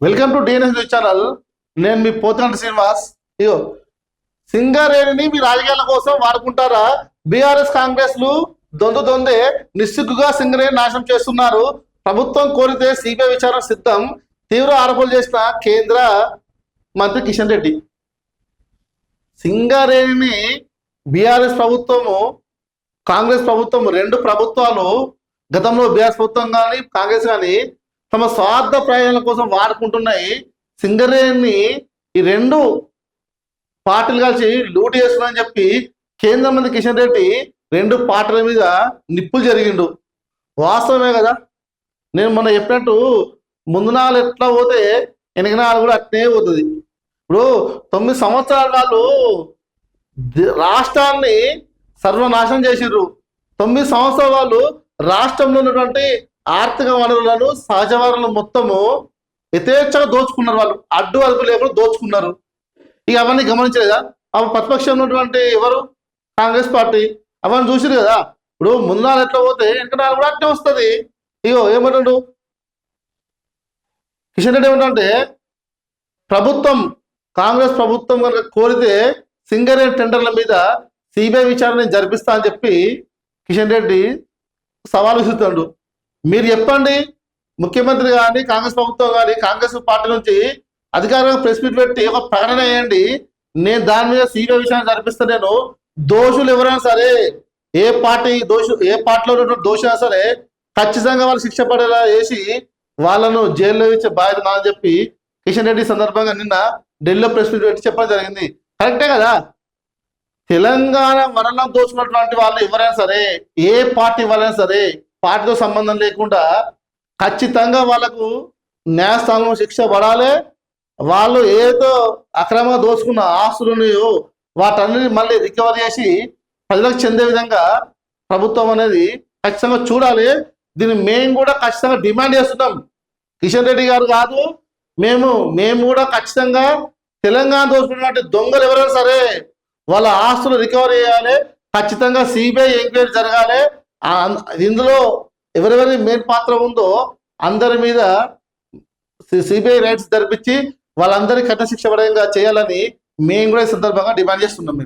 Welcome to DNS news channel. నేను మీ పోతంటి శ్రీనివాస్. ఇగో సింగరేణిని మీ రాజకీయాల కోసం వాడుకుంటారా? బీఆర్ఎస్ కాంగ్రెస్లు దొందే నిస్సిగ్గుగా సింగరేణి నాశనం చేస్తున్నారు. ప్రభుత్వం కోరితే సిబిఐ విచారణ సిద్ధం. తీవ్ర ఆరోపణలు చేసిన కేంద్ర మంత్రి కిషన్ రెడ్డి. సింగరేణిని బీఆర్ఎస్ ప్రభుత్వము కాంగ్రెస్ ప్రభుత్వం రెండు ప్రభుత్వాలు గతంలో బీఆర్ఎస్ ప్రభుత్వం కానీ కాంగ్రెస్ కానీ తమ స్వార్థ ప్రయోజనాల కోసం వాడుకుంటున్నాయి. సింగరేణిని ఈ రెండు పార్టీలు కలిసి లూటీ చేస్తున్నాయని చెప్పి కేంద్ర మంత్రి కిషన్ రెడ్డి రెండు పార్టీల మీద నిప్పులు జరిగిండు. వాస్తవమే కదా. నేను మొన్న చెప్పినట్టు ముందు నాలు ఎట్లా పోతే వెనక నాలు కూడా అట్నే పోతుంది. ఇప్పుడు 9 సంవత్సరాల వాళ్ళు రాష్ట్రాన్ని సర్వనాశనం చేసిర్రు. 9 సంవత్సరాల వాళ్ళు రాష్ట్రంలో ఉన్నటువంటి ఆర్థిక వనరులను సహజ వనరులను మొత్తము యథేచ్ఛగా దోచుకున్నారు. వాళ్ళు అడ్డు అదుపు లేకుండా దోచుకున్నారు. ఇక అవన్నీ గమనించలేదా? అవి ప్రతిపక్షం ఉన్నటువంటి ఎవరు? కాంగ్రెస్ పార్టీ. అవన్నీ చూసిరు కదా. ఇప్పుడు ముందు ఎట్లా పోతే వెనక కూడా అట్నే వస్తుంది. ఇగో ఏమంటాడు కిషన్ రెడ్డి ఏమంటే, ప్రభుత్వం కాంగ్రెస్ ప్రభుత్వం కనుక కోరితే సింగరేణి టెండర్ల మీద సిబిఐ విచారణ జరిపిస్తా అని చెప్పి కిషన్ రెడ్డి సవాల్ విసురుతాడు. మీరు చెప్పండి, ముఖ్యమంత్రి కానీ కాంగ్రెస్ ప్రభుత్వం కానీ కాంగ్రెస్ పార్టీ నుంచి అధికారంగా ప్రెస్ మీట్ పెట్టి ఒక ప్రకటన వేయండి. నేను దాని మీద సిబిఐ విచారణ జరిపిస్తా. నేను దోషులు ఎవరైనా సరే, ఏ పార్టీలో ఉన్నటువంటి దోషులైనా సరే ఖచ్చితంగా వాళ్ళు శిక్ష పడేలా వేసి వాళ్ళను జైల్లో ఇచ్చే బాధ్యత నా అని చెప్పి కిషన్ రెడ్డి సందర్భంగా నిన్న ఢిల్లీలో ప్రెస్ మీట్ పెట్టి చెప్పడం జరిగింది. కరెక్టే కదా. తెలంగాణ వనరులను దోచుకున్నటువంటి వాళ్ళు ఎవరైనా సరే, ఏ పార్టీ వాళ్ళైనా సరే, పార్టీతో సంబంధం లేకుండా ఖచ్చితంగా వాళ్ళకు న్యాయస్థానంలో శిక్ష పడాలి. వాళ్ళు ఏదో అక్రమంగా దోచుకున్న ఆస్తులు ఉన్నాయో వాటన్నిటిని మళ్ళీ రికవర్ చేసి ప్రజలకు చెందే విధంగా ప్రభుత్వం అనేది ఖచ్చితంగా చూడాలి. దీన్ని మేము కూడా ఖచ్చితంగా డిమాండ్ చేస్తున్నాం. కిషన్ రెడ్డి గారు కాదు, మేము కూడా ఖచ్చితంగా తెలంగాణ దోచుకున్నటువంటి దొంగలు ఎవరైనా సరే వాళ్ళ ఆస్తులు రికవర్ చేయాలి. ఖచ్చితంగా సిబిఐ ఎంక్వైరీ జరగాలి. ఇందులో ఎవరెవరి మెయిన్ పాత్ర ఉందో అందరి మీద సిబిఐ రైట్స్ జరిపించి వాళ్ళందరికీ కఠిన శిక్ష పడంగా చేయాలని మేము కూడా ఈ సందర్భంగా డిమాండ్ చేస్తున్నాం. మేము